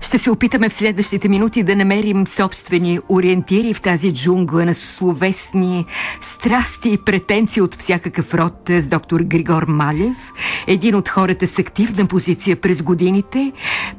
Ще се опитаме в следващите минути да намерим собствени ориентири в тази джунгла на словесни страсти и претенции от всякакъв род с доктор Григор Малев, един от хората с активна позиция през годините,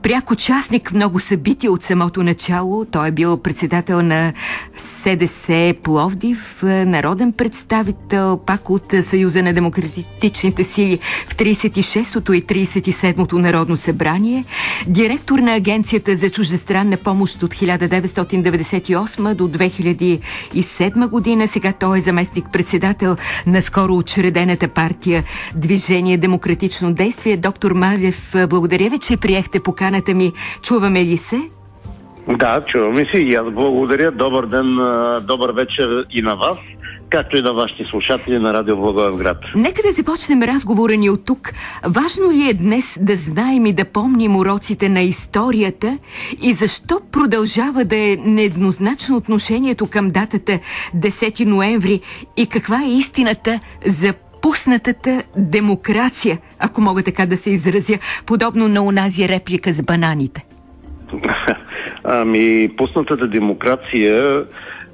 пряк участник в много събития от самото начало. Той е бил председател на СДС Пловдив, народен представител пак от Съюза на демократичните сили в 36-то и 37-то Народно събрание, директор на Агенцията за чуждестранна помощ от 1998 до 2007 година. Сега той е заместник-председател на скоро учредената партия Движение демократично действие. Доктор Малев, благодаря ви, че приехте поканата ми. Чуваме ли се? Да, чуваме се и аз благодаря. Добър ден, добър вечер и на вас, както и на вашите слушатели на Радио Благоевград. Нека да започнем разговора ни от тук. Важно ли е днес да знаем и да помним уроците на историята и защо продължава да е нееднозначно отношението към датата 10 ноември и каква е истината за пуснатата демокрация, ако мога така да се изразя, подобно на онази реплика с бананите? Пуснатата демокрация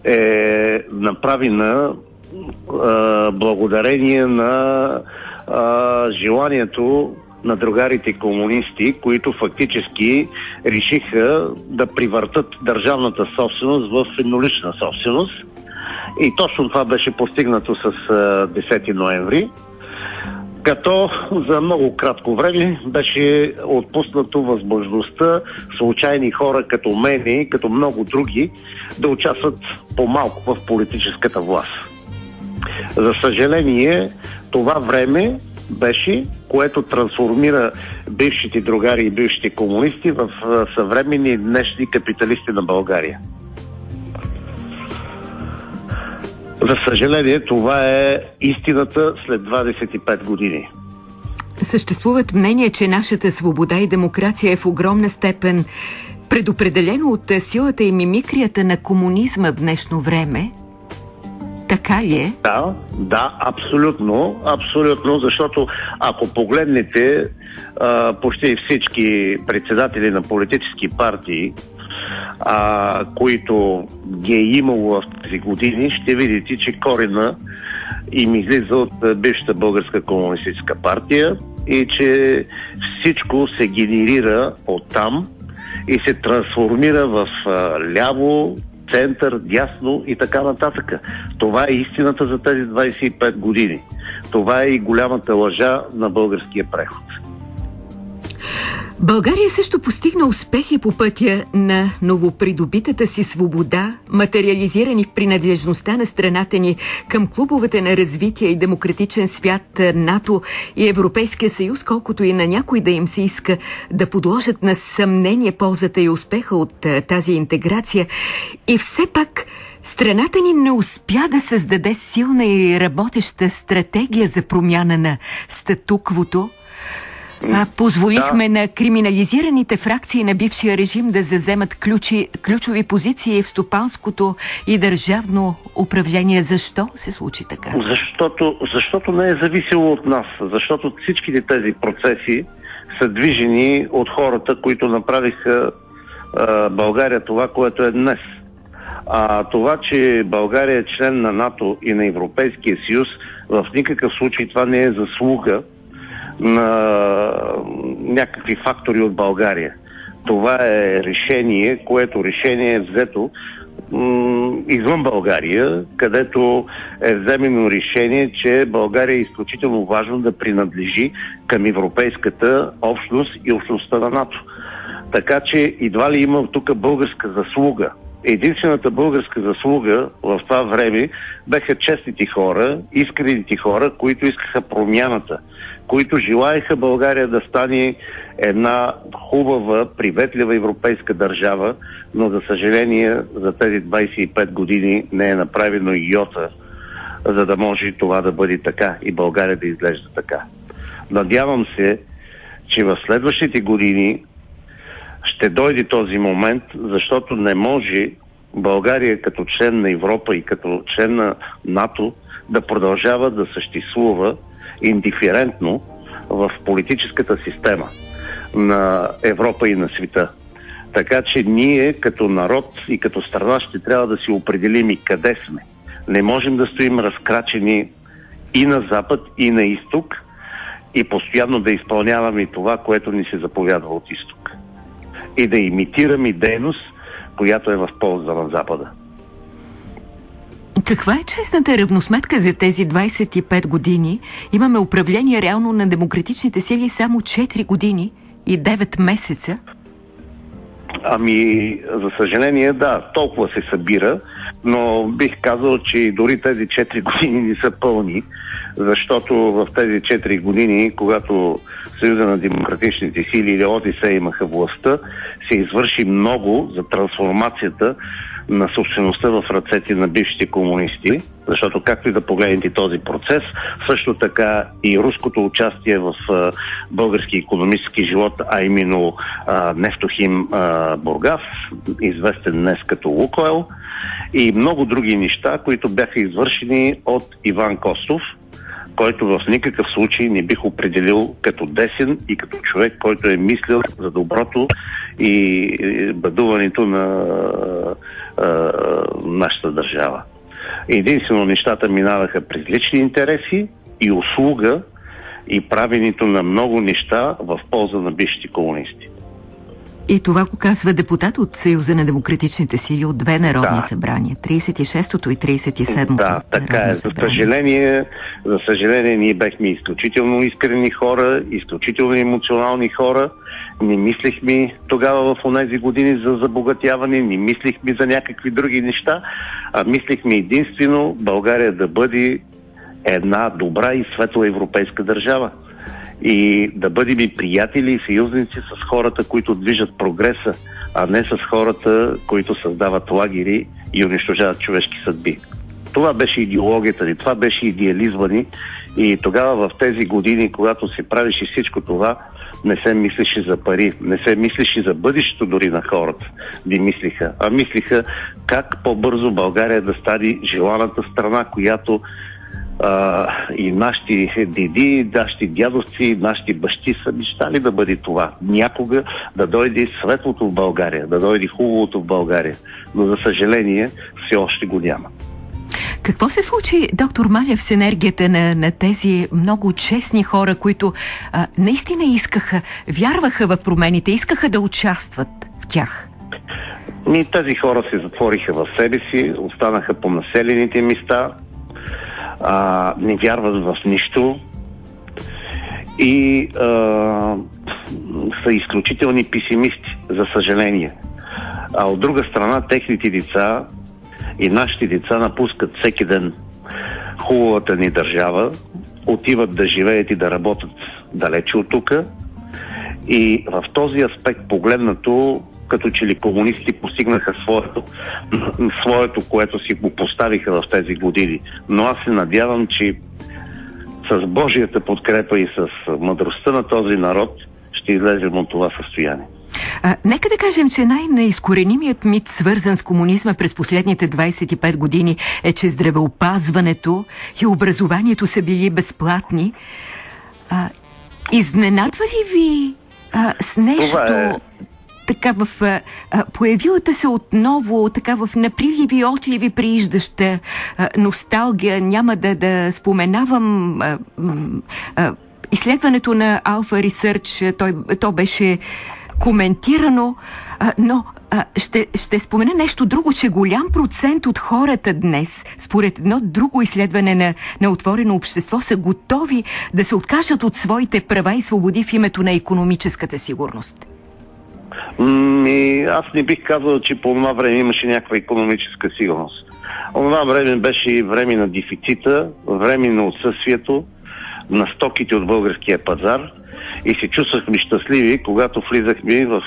е направена благодарение на желанието на другарите комунисти, които фактически решиха да привъртат държавната собственост в еднолична собственост. И точно това беше постигнато с 10 ноември, като за много кратко време беше отпуснато възможността случайни хора като мене и като много други да участват по-малко в политическата власт. За съжаление, това време беше, което трансформира бившите другари и бившите комунисти в съвременни днешни капиталисти на България. За съжаление, това е истината след 25 години. Съществуват мнения, че нашата свобода и демокрация е в огромна степен предопределено от силата и мимикрията на комунизма в днешно време. Така ли е? Да, абсолютно, защото ако погледнете почти всички председатели на политически партии, които ги е имало в тези години, ще видите, че корена им излиза от бившата Българска комунистическа партия и че всичко се генерира оттам и се трансформира в ляво, център, дясно и така нататък. Това е истината за тези 25 години. Това е и голямата лъжа на българския преход. България също постигна успехи по пътя на новопридобитата си свобода, материализирани в принадлежността на страната ни към клубовете на развитие и демократичен свят, НАТО и Европейския съюз, колкото и на някой да им се иска да подложат на съмнение ползата и успеха от тази интеграция. И все пак страната ни не успя да създаде силна и работеща стратегия за промяна на статуквото. Позволихме на криминализираните фракции на бившия режим да завземат ключови позиции в стопанското и държавно управление. Защо се случи така? Защото не е зависело от нас. Защото всичките тези процеси са движени от хората, които направиха България това, което е днес. Това, че България е член на НАТО и на Европейския съюз, в никакъв случай това не е заслуга на някакви фактори от България. Това е решение, което решение е взето извън България, където е вземено решение, че България е изключително важно да принадлежи към Европейската общност и общността на НАТО. Така че едва ли има тук българска заслуга. Единствената българска заслуга в това време бяха честните хора, искрените хора, които искаха промяната, които желаеха България да стане една хубава, приветлива европейска държава, но за съжаление за тези 25 години не е направено и йота, за да може това да бъде така и България да изглежда така. Надявам се, че в следващите години ще дойде този момент, защото не може България като член на Европа и като член на НАТО да продължава да съществува индиферентно в политическата система на Европа и на света. Така че ние като народ и като страна ще трябва да си определим и къде сме. Не можем да стоим разкрачени и на запад, и на изток и постоянно да изпълняваме това, което ни се заповядва от изток. И да имитираме дейност, която е в полза на Запада. Каква е честната равносметка за тези 25 години? Имаме управление реално на демократичните сили само 4 години и 9 месеца. Ами, за съжаление, да, толкова се събира, но бих казал, че дори тези 4 години не са пълни, защото в тези 4 години, когато Съюза на демократичните сили или ОДС имаха властта, се извърши много за трансформацията на собствеността в ръцете на бившите комунисти, защото както и да погледнете този процес, също така и руското участие в български икономически живот, а именно Нефтохим Бургас, известен днес като Лукойл, и много други неща, които бяха извършени от Иван Костов, който в никакъв случай не бих определил като десен и като човек, който е мислил за доброто и бъдуването на нашата държава. Единствено нещата минаваха през лични интереси и услуга и правенето на много неща в полза на бившите комунисти. И това го казва депутат от Съюза на демократичните сили от две народни събрания. 36-то и 37-то. Да, така е. За съжаление, ние бехме изключително искрени хора, изключително емоционални хора. Не мислихме тогава в онези години за забогатяване, не мислихме за някакви други неща, а мислихме единствено България да бъде една добра и светла европейска държава. И да бъдем и приятели и съюзници с хората, които движат прогреса, а не с хората, които създават лагери и унищожават човешки съдби. Това беше идеологията ни, това беше идеализма ни и тогава в тези години, когато се правеше всичко това, не се мислеше за пари, не се мислеше за бъдещето дори на хората. Не мислиха, а мислиха как по-бързо България да стане желаната страна, която и нашите деди, нашите дядовци, нашите бащи са мечтали да бъде това. Някога да дойде светлото в България, да дойде хубавото в България. Но за съжаление все още го няма. Какво се случи, доктор Малев, с енергията на тези много честни хора, които наистина искаха, вярваха в промените, искаха да участват в тях? Тези хора се затвориха в себе си, останаха по населените места, не вярват в нищо и са изключителни песимисти, за съжаление. А от друга страна, техните деца и нашите деца напускат всеки ден хубавата ни държава, отиват да живеят и да работят далече от тук. И в този аспект погледнато, като че ли комунистите постигнаха своето, което си го поставиха в тези години. Но аз се надявам, че с Божията подкрепа и с мъдростта на този народ ще излезем от това състояние. Нека да кажем, че най-изкоренимият мит, свързан с комунизма през последните 25 години, е, че здравеопазването и образованието са били безплатни. Изненадва ли ви с нещо така в появилата се отново така в наприливи, отливи прииждаща носталгия? Няма да споменавам изследването на Alpha Research, то беше коментирано, но ще спомена нещо друго, че голям процент от хората днес, според едно друго изследване на Отворено общество, са готови да се откажат от своите права и свободи в името на икономическата сигурност. Аз не бих казал, че по това време имаше някаква икономическа сигурност. Това време беше време на дефицита, време на отсъствието на стоките от българския пазар и се чувствахме щастливи, когато влизахме в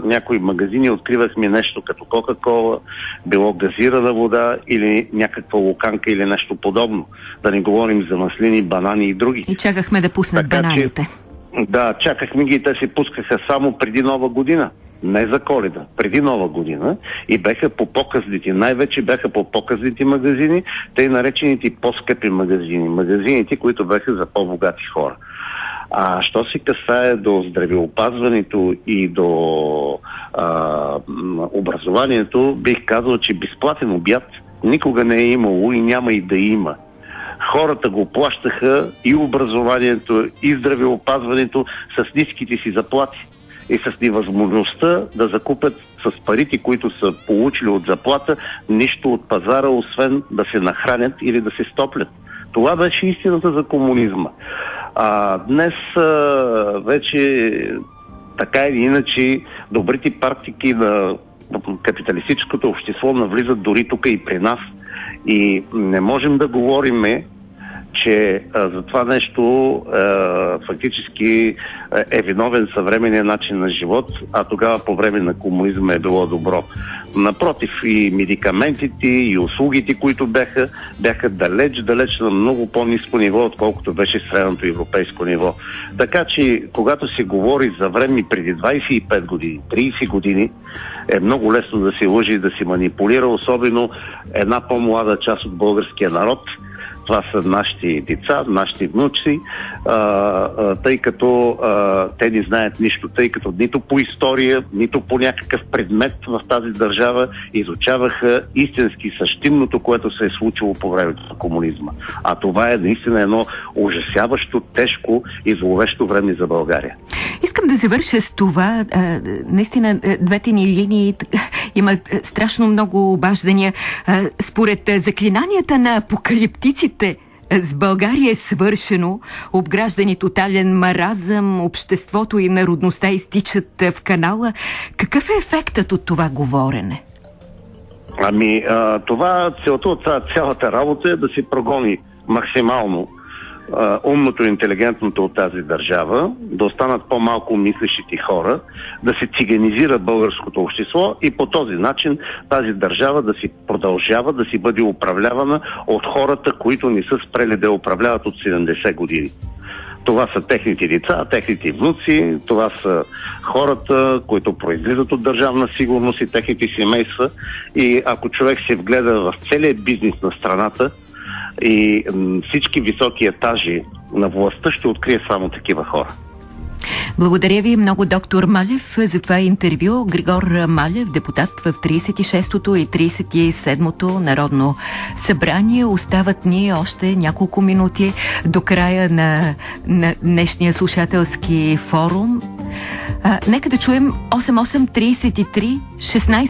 някои магазини, откривахме нещо като Кока-кола, било газирана вода или някаква луканка или нещо подобно. Да не говорим за маслини, банани и други. И чакахме да пуснат бананите. Да, чакахме ги и те се пускаха само преди Нова година. Не за Коледа, преди Нова година и бяха по показните, най-вече бяха по показните магазини, тъй наречените по-скъпи магазини, магазините, които бяха за по-богати хора. Що се касае до здравеопазването и до образованието, бих казал, че безплатен обяд никога не е имало и няма и да има. Хората го плащаха и образованието, и здравеопазването с ниските си заплати и с невъзможността да закупят с парите, които са получили от заплата, нищо от пазара, освен да се нахранят или да се стоплят. Това беше истината за комунизма. Днес вече така или иначе добрите практики на капиталистическото общество навлизат дори тук и при нас. И не можем да говорим, че за това нещо фактически е виновен съвременния начин на живот, а тогава по време на комунизма е било добро. Напротив, и медикаментите, и услугите, които бяха далеч на много по-ниско ниво, отколкото беше средното европейско ниво. Така че, когато се говори за време преди 25 години, 30 години, е много лесно да се лъжи и да се манипулира, особено една по-млада част от българския народ. Това са нашите деца, нашите внуци, тъй като те не знаят нищо, тъй като нито по история, нито по някакъв предмет в тази държава изучаваха истински същинното, което се е случило по времето на комунизма. А това е наистина едно ужасяващо, тежко и зловещо време за България. Искам да завърша с това. Наистина, двете ни линии имат страшно много обаждания. Според заклинанията на апокалиптиците, с България е свършено, обграждани тотален маразъм, обществото и народността изтичат в канала. Какъв е ефектът от това говорене? Целта от цялата работа е да се прогони максимално умното и интелигентното от тази държава, да останат по-малко мислещите хора, да се циганизира българското общество и по този начин тази държава да си продължава да си бъде управлявана от хората, които не са спрели да управляват от 70 години. Това са техните деца, техните внуци, това са хората, които произлизат от държавна сигурност и техните семейства. И ако човек се вгледа в целия бизнес на страната, и всички високи етажи на властта, ще открие само такива хора. Благодаря ви много, доктор Малев, за това интервю. Григор Малев, депутат в 36-то и 37-то Народно събрание. Остават ни още няколко минути до края на днешния слушателски форум. Нека да чуем 8833 16